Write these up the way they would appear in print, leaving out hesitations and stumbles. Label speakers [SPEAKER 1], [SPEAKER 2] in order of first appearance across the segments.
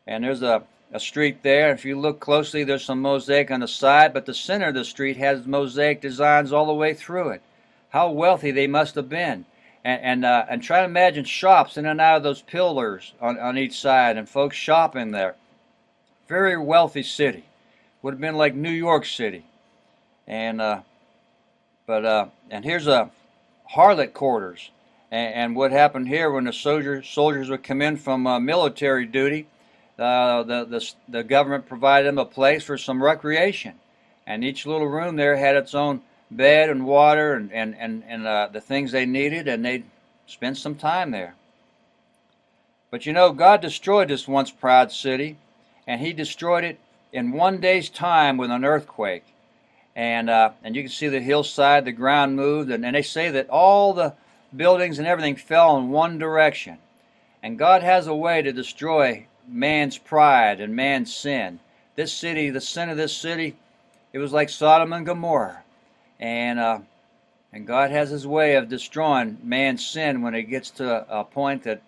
[SPEAKER 1] And there's a street there. If you look closely, there's some mosaic on the side, but the center of the street has mosaic designs all the way through it. How wealthy they must have been. And try to imagine shops in and out of those pillars on each side and folks shopping there. Very wealthy city. Would have been like New York City. And and here's a harlot quarters. And what happened here when the soldiers would come in from military duty, the government provided them a place for some recreation, and each little room there had its own bed and water and the things they needed, and they'd spend some time there. But you know, God destroyed this once proud city, and He destroyed it in one day's time with an earthquake. And you can see the hillside, the ground moved, and they say that all the buildings and everything fell in one direction. And God has a way to destroy man's pride and man's sin. This city, the sin of this city, it was like Sodom and Gomorrah. And God has His way of destroying man's sin when it gets to a point that,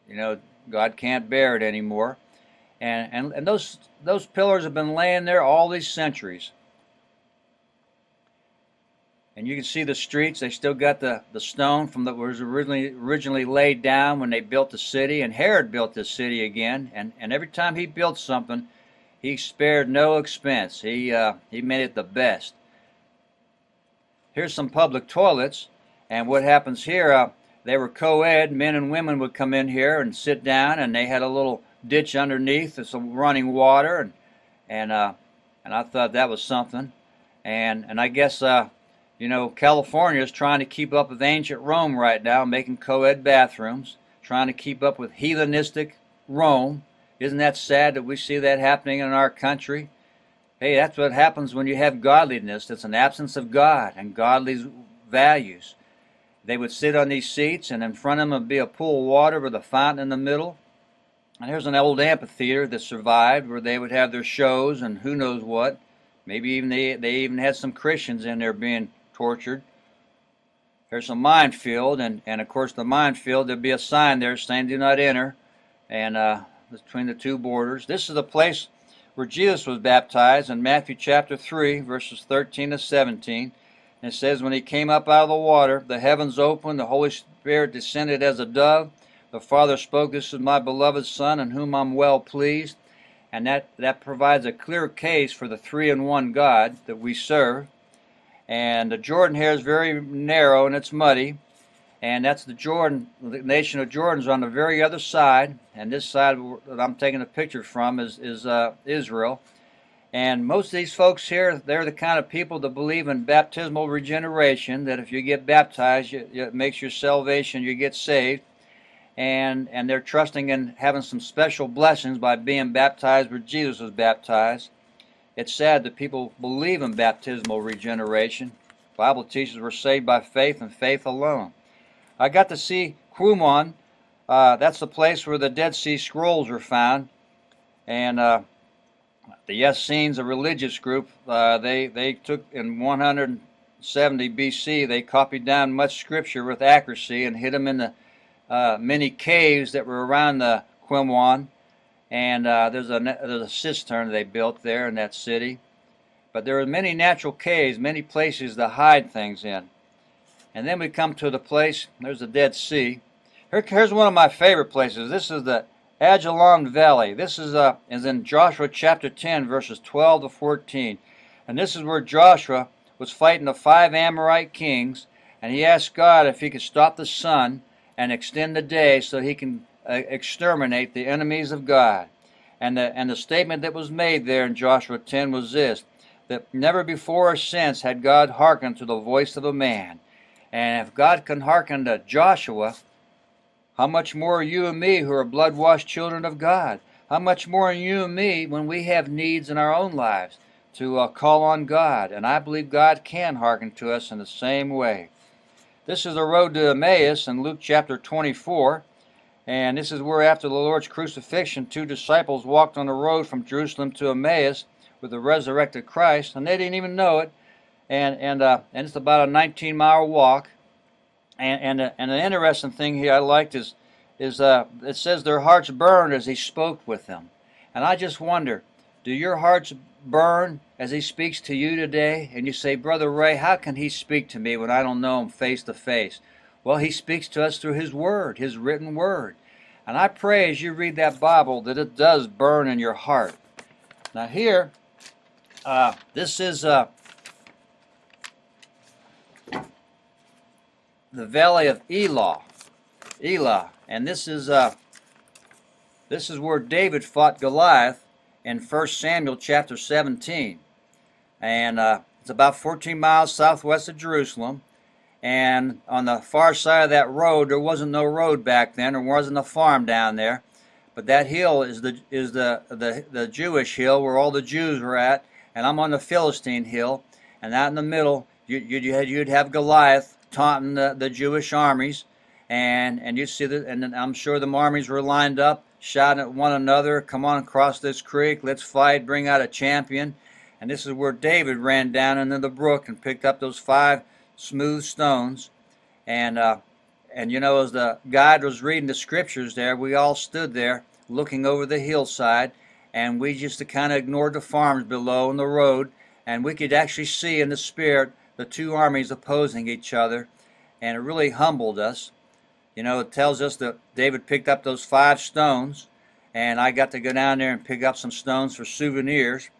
[SPEAKER 1] you know, God can't bear it anymore. And those pillars have been laying there all these centuries. And you can see the streets. They still got the stone from that was originally laid down when they built the city. And Herod built this city again. And every time he built something, he spared no expense. He made it the best. Here's some public toilets. And what happens here? They were co-ed. Men and women would come in here and sit down, and they had a little ditch underneath with some running water. And I thought that was something. And I guess. You know, California is trying to keep up with ancient Rome right now, making co-ed bathrooms, trying to keep up with heathenistic Rome. Isn't that sad that we see that happening in our country? Hey, that's what happens when you have godliness. It's an absence of God and godly values. They would sit on these seats, and in front of them would be a pool of water with a fountain in the middle. And here's an old amphitheater that survived where they would have their shows and who knows what. Maybe even they even had some Christians in there being tortured. There's a minefield, and of course the minefield, there'd be a sign there saying do not enter, and between the two borders. This is the place where Jesus was baptized in Matthew chapter 3, verses 13 to 17. And it says, when He came up out of the water, the heavens opened, the Holy Spirit descended as a dove. The Father spoke, this is my beloved Son, in whom I'm well pleased. And that provides a clear case for the three-in-one God that we serve. And the Jordan here is very narrow and it's muddy. And that's the Jordan, the nation of Jordan's on the very other side. And this side that I'm taking a picture from is Israel. And most of these folks here, they're the kind of people that believe in baptismal regeneration, that if you get baptized, it makes your salvation, you get saved. And they're trusting in having some special blessings by being baptized where Jesus was baptized. It's sad that people believe in baptismal regeneration. The Bible teaches we're saved by faith and faith alone. I got to see Qumran. That's the place where the Dead Sea Scrolls were found. And the Essenes, a religious group, they took in 170 BC, they copied down much scripture with accuracy and hid them in the many caves that were around the Qumran. And there's a cistern they built there in that city. But there are many natural caves, many places to hide things in. And then we come to the place, there's the Dead Sea. Here's one of my favorite places. This is the Ajalon Valley. This is in Joshua chapter 10, verses 12 to 14. And this is where Joshua was fighting the 5 Amorite kings, and he asked God if He could stop the sun and extend the day so He can exterminate the enemies of God. And the statement that was made there in Joshua 10 was this, that never before or since had God hearkened to the voice of a man. And if God can hearken to Joshua, how much more you and me who are blood-washed children of God? How much more you and me when we have needs in our own lives to call on God? And I believe God can hearken to us in the same way. This is the road to Emmaus in Luke chapter 24. And this is where after the Lord's crucifixion, 2 disciples walked on the road from Jerusalem to Emmaus with the resurrected Christ, and they didn't even know it. And it's about a 19-mile walk. And the interesting thing here I liked is it says their hearts burned as he spoke with them. And I just wonder, do your hearts burn as he speaks to you today? And you say, Brother Ray, how can he speak to me when I don't know him face to face? Well, he speaks to us through his word, his written word. And I pray as you read that Bible that it does burn in your heart. Now here, this is the valley of Elah, and this is where David fought Goliath in 1 Samuel chapter 17, and it's about 14 miles southwest of Jerusalem. And on the far side of that road, there wasn't no road back then. There wasn't a farm down there, but that hill is the Jewish hill where all the Jews were at, and I'm on the Philistine hill, and out in the middle you'd have Goliath taunting the Jewish armies, and you'd see that, and I'm sure the armies were lined up, shouting at one another, "Come on across this creek, let's fight, bring out a champion." And this is where David ran down into the brook and picked up those 5 smooth stones, and you know, as the guide was reading the scriptures there, we all stood there looking over the hillside, and we just kind of ignored the farms below and the road, and we could actually see in the spirit the 2 armies opposing each other, and it really humbled us. You know, it tells us that David picked up those 5 stones, and I got to go down there and pick up some stones for souvenirs.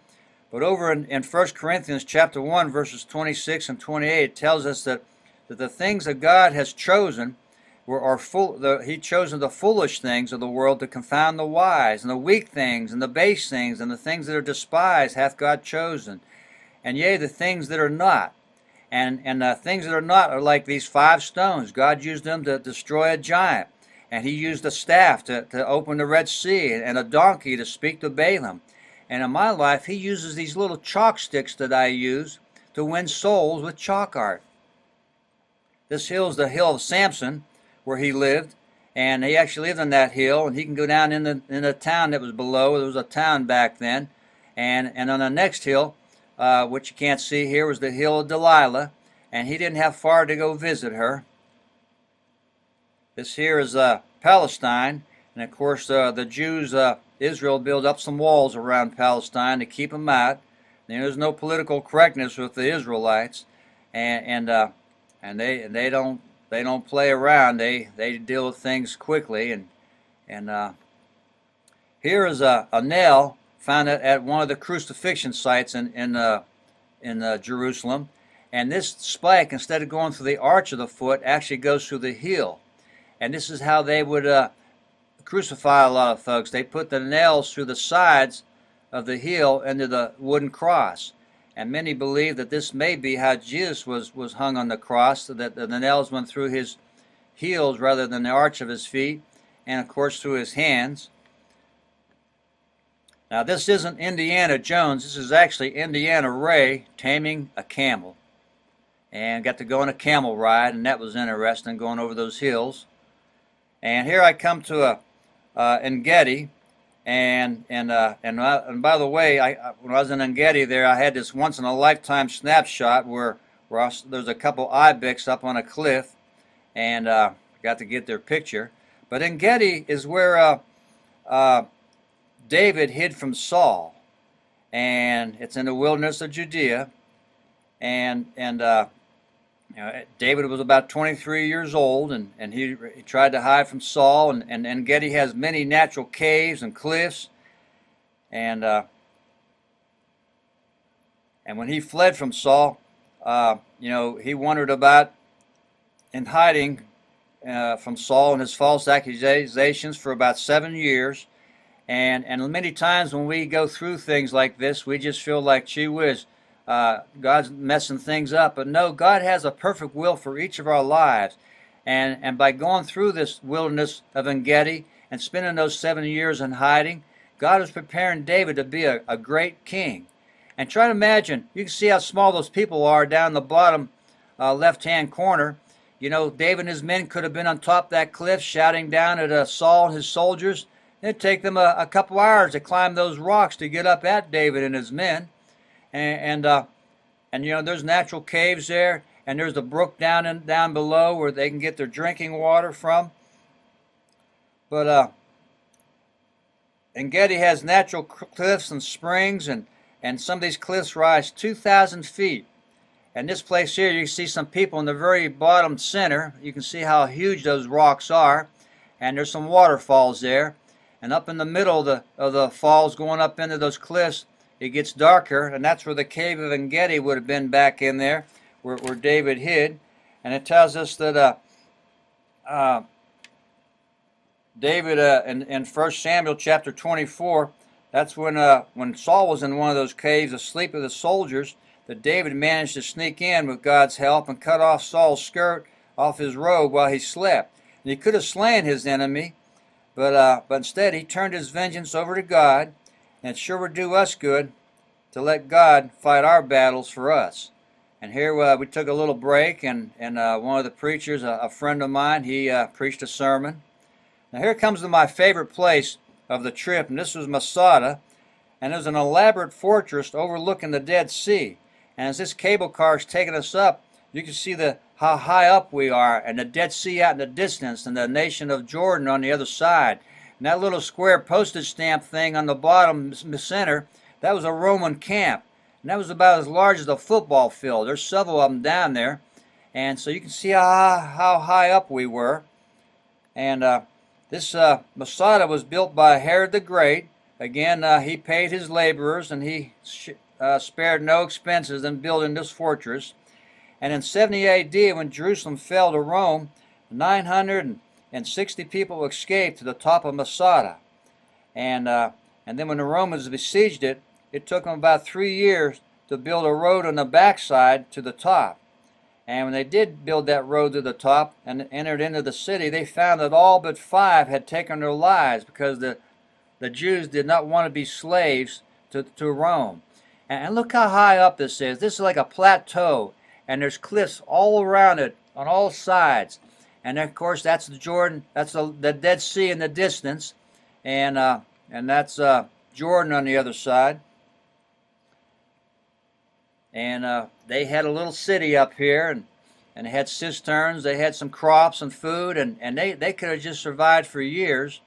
[SPEAKER 1] But over in 1 Corinthians chapter 1, verses 26 and 28, it tells us that the things that God has chosen He chosen the foolish things of the world to confound the wise, and the weak things, and the base things, and the things that are despised hath God chosen. And yea, the things that are not. And the things that are not are like these 5 stones. God used them to destroy a giant. And he used a staff to open the Red Sea, and a donkey to speak to Balaam. And in my life, he uses these little chalk sticks that I use to win souls with chalk art. This hill is the hill of Samson, where he lived, and he actually lived on that hill, and he can go down in the town that was below. There was a town back then. And on the next hill, which you can't see here, was the hill of Delilah, and he didn't have far to go visit her. This here is Palestine, and of course the Jews, Israel built up some walls around Palestine to keep them out. There's no political correctness with the Israelites, and they don't play around. They deal with things quickly, and here is a nail found at one of the crucifixion sites in Jerusalem, and this spike, instead of going through the arch of the foot, actually goes through the heel. And this is how they would crucify a lot of folks. They put the nails through the sides of the heel into the wooden cross. And many believe that this may be how Jesus was hung on the cross, so that the nails went through his heels rather than the arch of his feet, and of course through his hands. Now this isn't Indiana Jones, this is actually Indiana Ray taming a camel. And got to go on a camel ride, and that was interesting, going over those hills. And here I come to En-Gedi, and by the way, when I was in En-Gedi there, I had this once in a lifetime snapshot where there's a couple ibex up on a cliff, and got to get their picture. But En-Gedi is where David hid from Saul, and it's in the wilderness of Judea, and David was about 23 years old, and he tried to hide from Saul, and En-Gedi has many natural caves and cliffs, and when he fled from Saul, he wandered about in hiding from Saul and his false accusations for about 7 years, and many times when we go through things like this, we just feel like, gee whiz, God's messing things up. But no, God has a perfect will for each of our lives. And by going through this wilderness of En-Gedi and spending those 7 years in hiding, God is preparing David to be a great king. And try to imagine, you can see how small those people are down the bottom left-hand corner. You know, David and his men could have been on top of that cliff shouting down at Saul and his soldiers. It'd take them a couple hours to climb those rocks to get up at David and his men. And there's natural caves there, and there's the brook down below where they can get their drinking water from. But Engedi has natural cliffs and springs, and some of these cliffs rise 2,000 feet. And this place here, you can see some people in the very bottom center. You can see how huge those rocks are. And there's some waterfalls there. And up in the middle of the falls going up into those cliffs, it gets darker. And that's where the cave of Engedi would have been back in there, where David hid. And it tells us that David in 1 Samuel chapter 24, that's when Saul was in one of those caves asleep with the soldiers, that David managed to sneak in with God's help and cut off Saul's skirt off his robe while he slept. And he could have slain his enemy, but instead he turned his vengeance over to God, and it sure would do us good to let God fight our battles for us. And here we took a little break, and one of the preachers, a friend of mine, he preached a sermon. Now here comes to my favorite place of the trip, and this was Masada, and there's an elaborate fortress overlooking the Dead Sea. And as this cable car is taking us up, you can see how high up we are, and the Dead Sea out in the distance, and the nation of Jordan on the other side. And that little square postage stamp thing on the bottom center, that was a Roman camp. And that was about as large as a football field. There's several of them down there. And so you can see how high up we were. And this Masada was built by Herod the Great. Again, he paid his laborers, and he spared no expenses in building this fortress. And in 70 A.D., when Jerusalem fell to Rome, 960 people escaped to the top of Masada. And then when the Romans besieged it, it took them about 3 years to build a road on the backside to the top. And when they did build that road to the top and entered into the city, they found that all but 5 had taken their lives because the Jews did not want to be slaves to Rome. And look how high up this is. This is like a plateau, and there's cliffs all around it on all sides. And of course, that's the Jordan. That's the Dead Sea in the distance, and that's Jordan on the other side. And they had a little city up here, and they had cisterns. They had some crops and food, and they could have just survived for years.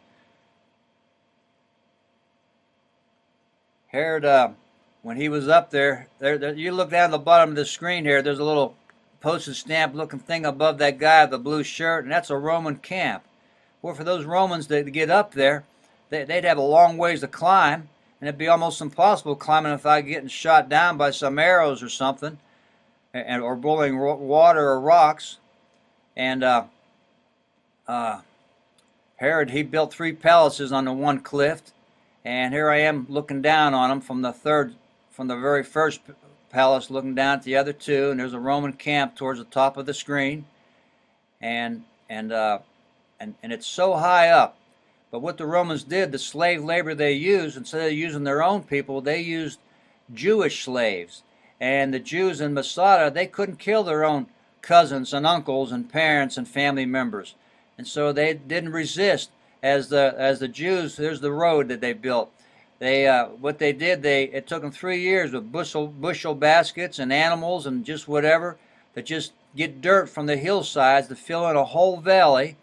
[SPEAKER 1] Herod, when he was up there, you look down the bottom of the screen here, there's a little postage stamp looking thing above that guy with the blue shirt, and that's a Roman camp. Well, for those Romans to get up there, they'd have a long ways to climb, and it'd be almost impossible climbing without getting shot down by some arrows or something, or blowing water or rocks. And Herod, he built 3 palaces on the one cliff, and here I am looking down on them from the very first palace, looking down at the other 2, and there's a Roman camp towards the top of the screen, and it's so high up. But what the Romans did, the slave labor they used, instead of using their own people, they used Jewish slaves. And the Jews in Masada, they couldn't kill their own cousins and uncles and parents and family members, and so they didn't resist. As the Jews, here's the road that they built. What they did, it took them 3 years with bushel baskets and animals and just whatever to just get dirt from the hillsides to fill in a whole valley,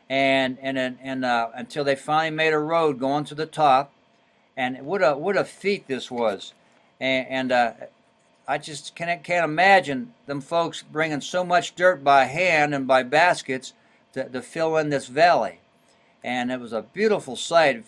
[SPEAKER 1] and until they finally made a road going to the top. And what a feat this was, and I just can't imagine them folks bringing so much dirt by hand and by baskets to fill in this valley. And it was a beautiful sight.